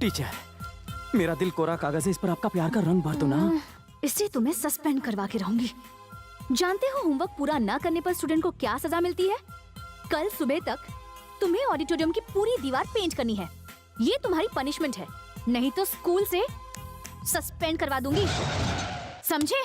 Teacher, मेरा दिल कोरा कागज है, इस पर आपका प्यार का रंग भर दो ना। इससे तुम्हें सस्पेंड करवा के रहूंगी। जानते हो होमवर्क पूरा ना करने पर स्टूडेंट को क्या सजा मिलती है? कल सुबह तक तुम्हें ऑडिटोरियम की पूरी दीवार पेंट करनी है। ये तुम्हारी पनिशमेंट है, नहीं तो स्कूल से सस्पेंड करवा दूंगी, समझे?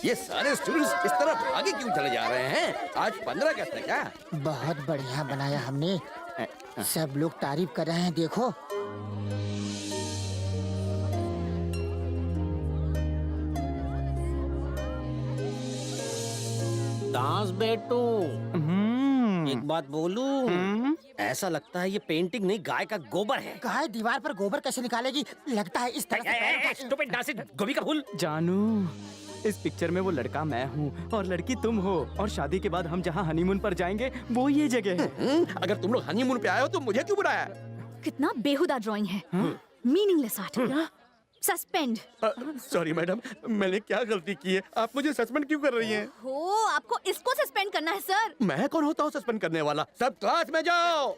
ये सारे स्टूडेंट्स इस तरफ आगे क्यों चले जा रहे हैं? आज 15 अगस्त है क्या? बहुत बढ़िया बनाया हमने, सब लोग तारीफ कर रहे हैं, देखो। दास बेटू, एक बात बोलूं? ऐसा लगता है ये पेंटिंग नहीं, गाय का गोबर है। गाय दीवार पर गोबर कैसे निकालेगी? लगता है इस तरह से स्टूपिड नासिक गोभी का फूल। जानू, इस पिक्चर में वो लड़का मैं हूँ और लड़की तुम हो, और शादी के बाद हम जहाँ हनीमून पर जाएंगे वो ये जगह है। अगर तुम लोग हनीमून पे आए हो तो मुझे क्यों बुलाया? कितना बेहुदा ड्राइंग है, meaningless art. Suspend. Sorry madam, मैंने क्या गलती की है? आप मुझे सस्पेंड क्यों कर रही हैं? हो, आपको इसको सस्पेंड करना है सर। मैं कौन होता हूँ सस्पेंड करने वाला? सब क्लास में जाओ।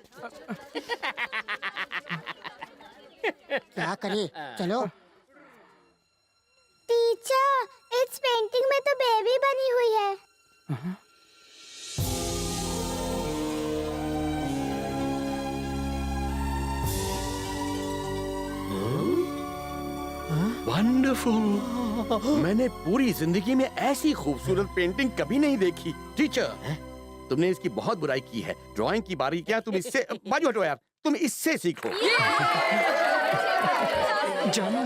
क्या करे? चलो। टीचर, इस पेंटिंग में तो बेबी बनी हुई है। वंडरफुल। मैंने पूरी जिंदगी में ऐसी खूबसूरत पेंटिंग कभी नहीं देखी। टीचर, तुमने इसकी बहुत बुराई की है। ड्राइंग की बारीकियां तुम इससे बाजू हटो यार, तुम इससे सीखो। जानू,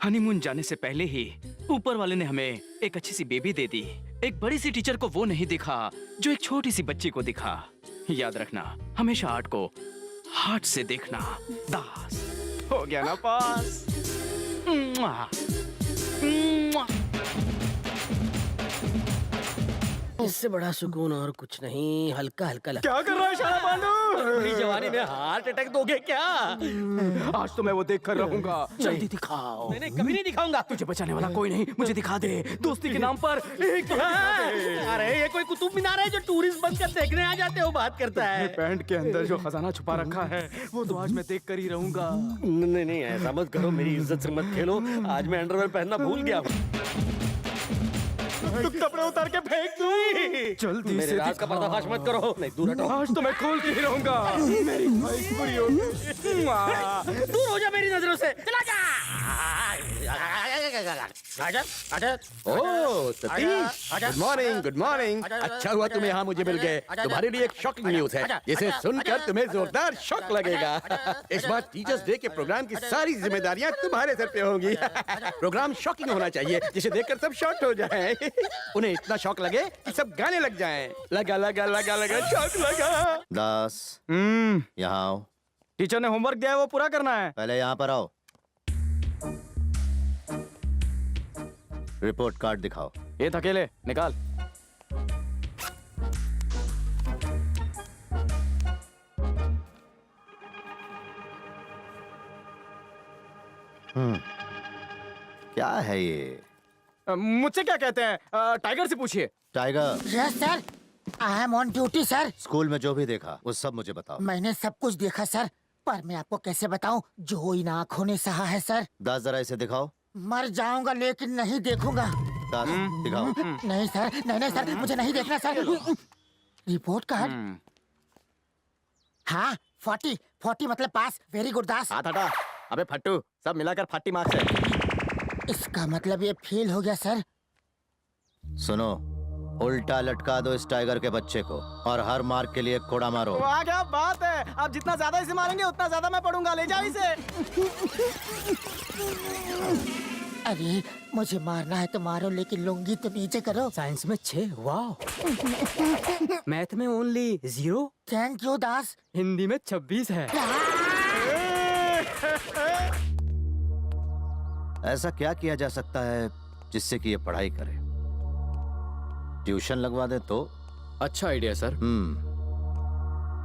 हनीमून जाने से पहले ही ऊपर वाले ने हमें एक अच्छी सी बेबी दे दी। एक बड़ी सी टीचर को वो नहीं दिखा जो एक छोटी सी बच्ची को दिखा। याद रखना, हमेशा आर्ट को हार्ट से देखना। दास, हो गया ना पास? मुआ, मुआ। इससे बड़ा सुकून और कुछ नहीं। हल्का हल्का लगता। क्या कर रहा है शाला बांडू? अपनी जवानी में हार्ट अटैक दोगे क्या? आज तो मैं वो देख कर रहूंगा। जल्दी दिखाओ। मैंने कभी नहीं दिखाऊंगा। तुझे बचाने वाला कोई नहीं, मुझे दिखा दे। दोस्ती के नाम पर एक अरे ये कोई कुतुब मीनार है जो टूरिस्ट बनकर देखने आ जाते हो? बात करता है। पैंट के अंदर जो खजाना छुपा रखा है वो तो आज मैं देख कर ही रहूंगा। नहीं नहीं, ऐसा मत करो, मेरी इज्जत से मत खेलो। आज मैं अंडरवेयर पहनना भूल गया। तू कपड़े उतार के फेंक दूं। जल्दी मेरे से राज का पर्दाफाश मत करो। नहीं, दूर हटो। आज तो मैं खोल के ही रहूंगा। मेरी ख्वाहिश पूरी होगी। दूर हो जा मेरी नजरों से, चला जा। आजा, आजा। Oh Satish, good morning, good morning. अच्छा हुआ तुम यहाँ मुझे मिल गए। तुम्हारे लिए एक शॉकिंग न्यूज है, जिसे सुनकर तुम्हें जोरदार शॉक लगेगा। इस बार टीचर्स डे के प्रोग्राम की सारी जिम्मेदारियाँ तुम्हारे सर पे होंगी। प्रोग्राम शॉकिंग होना चाहिए, जिसे देखकर सब शॉक हो जाएं। उन्हें इतना शॉक लगे कि सब गाने लग जाएं। लगा लगा लगा लगा शॉक लगा। दास, यहाँ आओ। टीचर ने होमवर्क दिया है, वो पूरा करना है। पहले यहाँ पर आओ। रिपोर्ट कार्ड दिखाओ। ये धकेले निकाल। क्या है ये? मुझसे क्या कहते हैं? टाइगर से पूछिए। Tiger. Yes sir, I am on duty sir. School में जो भी देखा वो सब मुझे बताओ। मैंने सब कुछ देखा सर, पर मैं आपको कैसे बताऊं जो इन आँखों ने सहा है सर। दास, जरा इसे दिखाओ। मर जाऊंगा लेकिन नहीं देखूंगा। दास, दिखाओ। नहीं सर, नहीं सर, मुझे नहीं देखना सर। Report card. हाँ, 40 मतलब पास। वेरी गुड दास। हाथ हटा। अबे फट्टू, सब मिलाकर 40 मार्क्स है। इसका मतलब ये फेल हो गया सर। सुनो, उल्टा लटका दो इस टाइगर के बच्चे को और हर मार्क के लिए कोड़ा मारो। वाह क्या बात है! आप जितना ज्यादा इसे मारेंगे उतना ज्यादा मैं पढ़ूंगा। ले जाओ इसे। अरे मुझे मारना है तो मारो, लेकिन लुंगी तो नीचे करो। साइंस में 6, वाह। मैथ में ओनली 0। थैंक यू दास। हिंदी में 26 है। ऐसा क्या किया जा सकता है जिससे कि ये पढ़ाई करे। ट्यूशन लगवा दे तो। अच्छा आइडिया सर।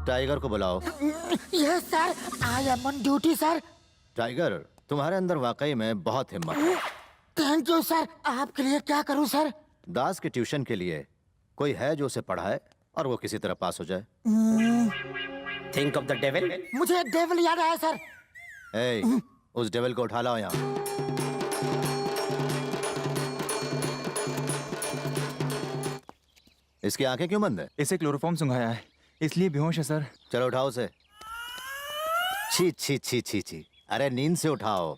टाइगर को बुलाओ। Yes sir, I am on duty sir. Tiger, तुम्हारे अंदर वाकई में बहुत हिम्मत है। Thank you sir. आपके लिए क्या करूं सर? दास के ट्यूशन के लिए कोई है जो उसे पढ़ाए और वो किसी तरह पास हो जाए। Think of the devil. मुझे एक डेविल याद आया सर। ए, उस डेविल को उठा लाओ यहाँ। इसकी आंखें क्यों बंद है? इसे क्लोरोफॉर्म सुंघाया है, इसलिए बेहोश है सर। चलो उठाओ उसे। छी छी छी छी छी। अरे नींद से उठाओ।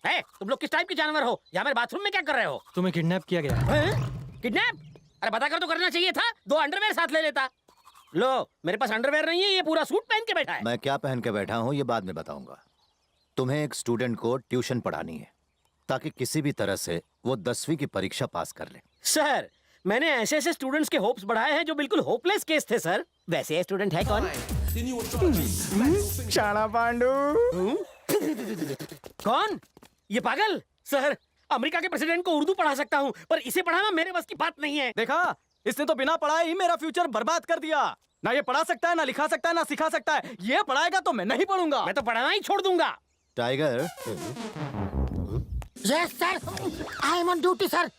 है, तुम लोग किस टाइप के जानवर हो? यहाँ मेरे बाथरूम में क्या कर रहे हो? तुम्हें किडनैप किया गया है। किडनैप? अरे बता कर तो करना चाहिए था, 2 अंडरवेयर साथ ले लेता। लो, मेरे पास अंडरवेयर नहीं है, ये पूरा सूट पहन के बैठा है। मैं क्या पहन के बैठा हूँ ये बाद में बताऊंगा। तुम्हें एक स्टूडेंट को ट्यूशन पढ़ानी है ताकि किसी भी तरह से वो 10वीं की परीक्षा पास कर ले। सर, मैंने ऐसे ऐसे स्टूडेंट्स के होप्स बढ़ाए हैं जो बिल्कुल होपलेस केस थे सर। वैसे ये स्टूडेंट है कौन? शाणा पांडू। कौन? ये पागल? सर, अमेरिका के प्रेसिडेंट को उर्दू पढ़ा सकता हूँ, पर इसे पढ़ाना मेरे बस की बात नहीं है। देखा, इसने तो बिना पढ़ाए ही मेरा फ्यूचर बर्बाद कर दिया। ना ये पढ़ा सकता है, ना लिखा सकता है, ना सिखा सकता है। ये पढ़ाएगा तो मैं नहीं पढ़ूंगा। मैं तो पढ़ाना ही छोड़ दूंगा। Tiger, yes sir, I am on duty sir.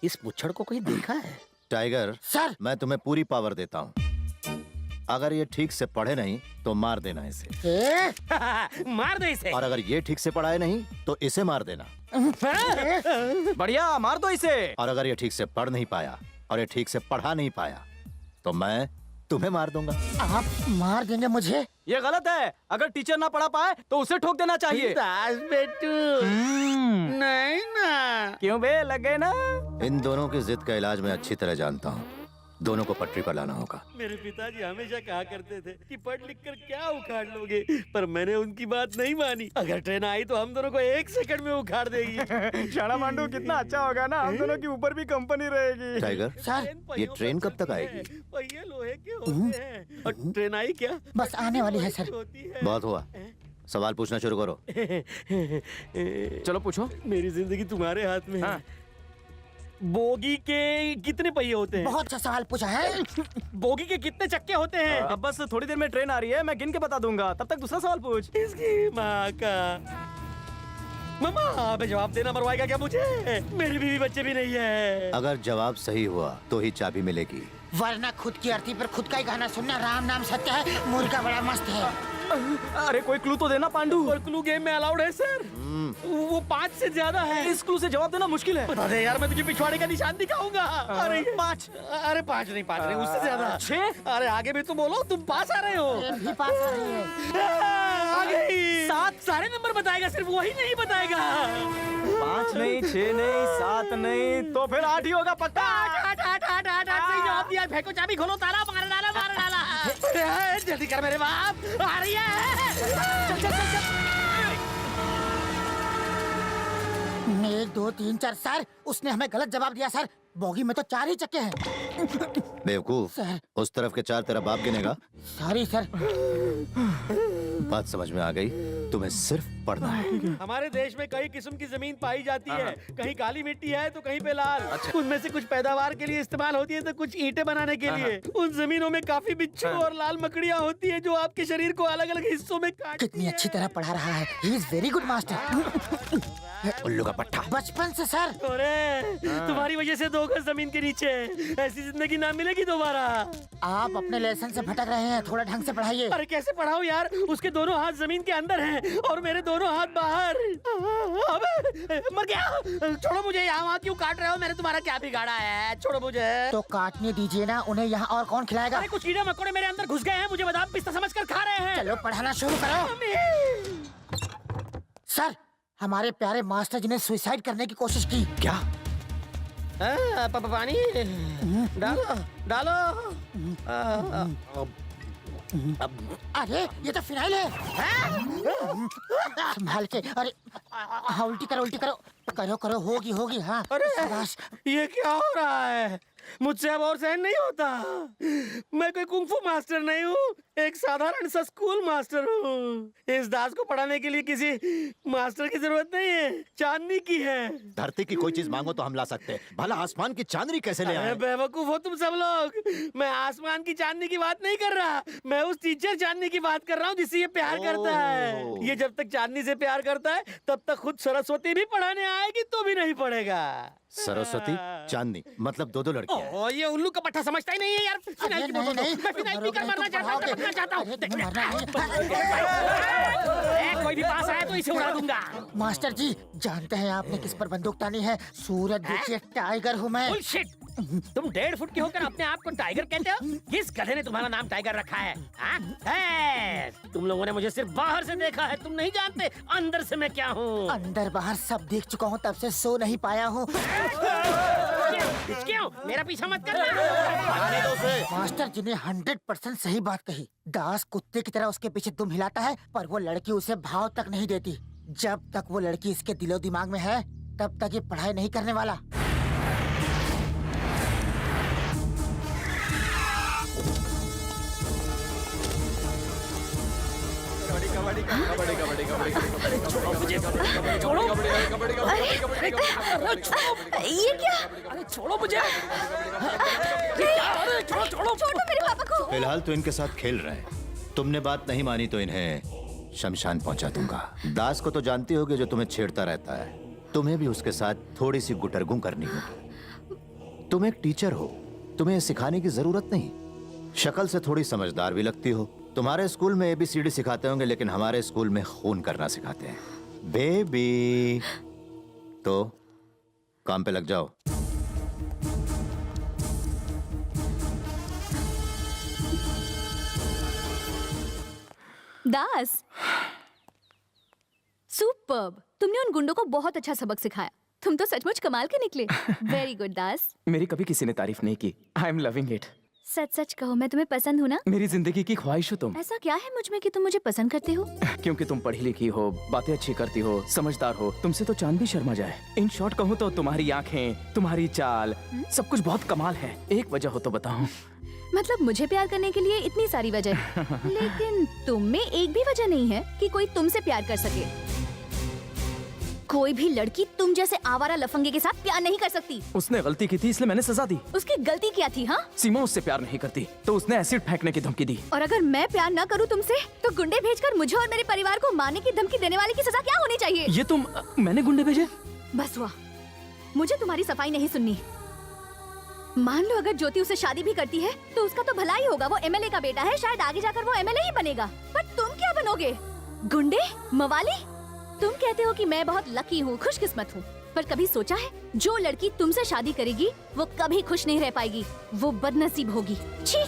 इस मुच्छड़ को कहीं देखा है? Tiger sir. मैं तुम्हें पूरी पावर देता हूँ। अगर ये ठीक से पढ़े नहीं तो मार देना इसे। मार दे इसे। और अगर ये ठीक से पढ़ाए नहीं तो इसे मार देना। बढ़िया, मार दो इसे। और अगर ये ठीक से पढ़ नहीं पाया और ये ठीक से पढ़ा नहीं पाया तो मैं तुम्हें मार दूंगा। आप मार देंगे मुझे? ये गलत है। अगर टीचर ना पढ़ा पाए तो उसे ठोक देना चाहिए। दास बेटू, नहीं ना। क्यों बे, लग गए ना? इन दोनों की जिद का इलाज मैं अच्छी तरह जानता हूँ। दोनों को पटरी पर लाना होगा। मेरे पिताजी हमेशा कहा करते थे कि पढ़ लिख कर क्या उखाड़ लोगे, पर मैंने उनकी बात नहीं मानी। अगर ट्रेन आई तो हम दोनों को 1 सेकंड में उखाड़ देगी। शाणा पांडू, कितना अच्छा होगा ना, हम दोनों की ऊपर भी कंपनी रहेगी। Tiger, sir. ये ट्रेन कब तक आएगी? पहिए लोहे के होते हैं। और ट्रेन आई क्या? बस आने वाली है सर। होती है। बहुत हुआ, सवाल पूछना शुरू करो। चलो पूछो। मेरी जिंदगी तुम्हारे हाथ में है। हाँ। बोगी के कितने पहिए होते हैं? बहुत अच्छा सवाल पूछा है। बोगी के कितने चक्के होते हैं? अब बस थोड़ी देर में ट्रेन आ रही है, मैं गिन के बता दूंगा। तब तक दूसरा सवाल पूछ। इसकी माँ का। मम्मा, अबे जवाब देना मरवाएगा क्या मुझे? मेरी बीवी बच्चे भी नहीं है। अगर जवाब सही हुआ तो ही चाबी मिलेगी। वरना खुद की अर्थी पर खुद का ही गाना सुनना राम नाम सत्य है। मुर्गा बड़ा मस्त है। अरे कोई क्लू तो देना पांडू। और क्लू गेम में अलाउड है सर? वो 5 से ज्यादा है। इस क्लू से जवाब देना मुश्किल है। बता दे यार, मैं तुझे पिछवाड़े का निशान दिखाऊंगा। अरे 5। अरे 5 नहीं, 5 नहीं, उससे ज्यादा। 6। अरे आगे भी तो बोलो, तुम पास आ रहे हो। ट्रेन भी पास आ रही है। आ गई। 7। सारे नंबर बताएगा, सिर्फ वही नहीं बताएगा। 5 नहीं, 6 नहीं, 7 नहीं, तो फिर 8 ही होगा पक्का। 8 सही जवाब दिया। फेंको चाबी, खोलो ताला, मार डाला, मार डाला। अरे, जल्दी कर मेरे बाप, आ रही है। चल चल चल चल। 1 2 3 4 सर, उसने हमें गलत जवाब दिया सर। बोगी में तो 4 ही चक्के हैं। बेवकूफ, सर। उस तरफ के 4 तेरा बाप गिनेगा। Sorry sir. बात समझ में आ गई, तुम्हें सिर्फ पढ़ना है। हमारे देश में कई किस्म की जमीन पाई जाती है, कहीं काली मिट्टी है तो कहीं पे लाल। उनमें से कुछ पैदावार के लिए इस्तेमाल होती है तो कुछ ईंटें बनाने के लिए। उन जमीनों में काफी बिच्छू और लाल मकड़ियाँ होती है जो आपके शरीर को अलग अलग हिस्सों में काटती कितनी अच्छी तरह पढ़ा रहा है। He is very good master. उल्लू का पट्टा। बचपन से सर। अरे तुम्हारी वजह से 2 गज जमीन के नीचे, ऐसी जिंदगी ना मिलेगी दोबारा। आप अपने लेसन से भटक रहे हैं, थोड़ा ढंग से पढ़ाइए। अरे कैसे पढ़ाओ यार, उसके दोनों हाथ जमीन के अंदर हैं और मेरे दोनों हाथ बाहर। अबे मर गया। छोड़ो मुझे, यहाँ वहाँ क्यों काट रहे हो? मैंने तुम्हारा क्या बिगाड़ा है? छोड़ो मुझे। तो काटने दीजिए ना उन्हें, यहाँ और कौन खिलाएगा? अरे कुछ कीड़े मकोड़े मेरे अंदर घुस गए हैं, मुझे बादाम पिस्ता समझकर खा रहे हैं। चलो पढ़ाना शुरू करो। सर, हमारे प्यारे मास्टर जी ने सुसाइड करने की कोशिश की। क्या? पानी डालो डालो। अरे ये तो फिनाइल है। संभाल के। अरे उल्टी करो, उल्टी करो, करो करो, होगी होगी। हाँ शाबाश। ये क्या हो रहा है? मुझसे अब और सहन नहीं होता। मैं कोई कुंग फू मास्टर नहीं हूँ एक साधारण सा स्कूल मास्टर हूँ। इस दास को पढ़ाने के लिए किसी मास्टर की जरूरत नहीं है, चांदनी की है। धरती की कोई चीज मांगो तो हम ला सकते हैं, भला आसमान की चांदनी कैसे ले अरे आए? बेवकूफ हो तुम सब लोग। मैं आसमान की चांदनी की बात नहीं कर रहा, मैं उस टीचर चांदनी की बात कर रहा हूँ जिससे ये प्यार करता है। ये जब तक चांदनी से प्यार करता है तब तक खुद सरस्वती भी पढ़ाने आएगी तो भी नहीं पढ़ेगा। सरस्वती चांदनी मतलब दो लड़कियां हैं। ओ, ये उल्लू का पट्टा समझता ही नहीं है यार। फिनाइल की बोतल दो। मैं फिनाइल पीकर मरना चाहता हूँ। कोई भी पास आया तो इसे उड़ा दूंगा। मास्टर जी, जानते हैं आपने किस पर बंदूक तानी है? सूरज देखिए, टाइगर हूँ मैं। बुलशिट! तुम 1.5 फुट के होकर अपने आप को टाइगर कहते हो? किस गधे ने तुम्हारा नाम टाइगर रखा है? हाँ? तुम लोगों ने मुझे सिर्फ बाहर से देखा है, तुम नहीं जानते अंदर से मैं क्या हूँ। अंदर बाहर सब देख चुका हूँ, तब से सो नहीं पाया हूँ। क्यों? मेरा पीछा मत करना। मास्टर जी ने 100% सही बात कही। दास कुत्ते की तरह उसके पीछे दुम हिलाता है, पर वो लड़की उसे भाव तक नहीं देती। जब तक वो लड़की इसके दिलो दिमाग में है, तब तक ये पढ़ाई नहीं करने वाला। ये क्या? अरे छोड़ो मुझे। छोड़ो मेरे पापा को। फिलहाल तो इनके साथ खेल रहे हैं। तुमने बात नहीं मानी तो इन्हें शमशान पहुंचा दूंगा। दास को तो जानती होगी जो तुम्हें छेड़ता रहता है। तुम्हें भी उसके साथ थोड़ी सी गुटरगू करनी होगी। तुम एक टीचर हो, तुम्हें सिखाने की जरूरत नहीं। शक्ल से थोड़ी समझदार भी लगती हो। तुम्हारे स्कूल में ABCD सिखाते होंगे, लेकिन हमारे स्कूल में खून करना सिखाते हैं। बेबी, तो काम पे लग जाओ। दास, सुपर्ब! तुमने उन गुंडों को बहुत अच्छा सबक सिखाया। तुम तो सचमुच कमाल के निकले। Very good Das. मेरी कभी किसी ने तारीफ नहीं की। I am loving it. सच सच कहो, मैं तुम्हें पसंद हूँ ना? मेरी जिंदगी की ख्वाहिश हो तुम। ऐसा क्या है मुझ में कि तुम मुझे पसंद करते हो? क्योंकि तुम पढ़ी लिखी हो, बातें अच्छी करती हो, समझदार हो। तुमसे तो चांद भी शर्मा जाए। इन शॉर्ट कहूँ तो तुम्हारी आंखें, तुम्हारी चाल, सब कुछ बहुत कमाल है। एक वजह हो तो बताओ। मतलब मुझे प्यार करने के लिए इतनी सारी वजह, लेकिन तुम में एक भी वजह नहीं है कि कोई तुमसे प्यार कर सके। कोई भी लड़की तुम जैसे आवारा लफंगे के साथ प्यार नहीं कर सकती। उसने गलती की थी इसलिए मैंने सजा दी। उसकी गलती क्या थी? हाँ, सीमा उससे प्यार नहीं करती तो उसने एसिड फेंकने की धमकी दी। और अगर मैं प्यार न करूँ तुमसे तो गुंडे भेजकर मुझे और मेरे परिवार को मारने की धमकी देने वाले की सजा क्या होनी चाहिए? ये तुम मैंने गुंडे भेजे? बस हुआ, मुझे तुम्हारी सफाई नहीं सुननी। मान लो अगर ज्योति उसे शादी भी करती है तो उसका तो भला ही होगा। वो MLA का बेटा है, शायद आगे जाकर वो MLA ही बनेगा। पर तुम क्या बनोगे? गुंडे? मवाली? तुम कहते हो कि मैं बहुत लकी हूँ, खुशकिस्मत हूँ, पर कभी सोचा है जो लड़की तुमसे शादी करेगी वो कभी खुश नहीं रह पाएगी, वो बदनसीब होगी। छी!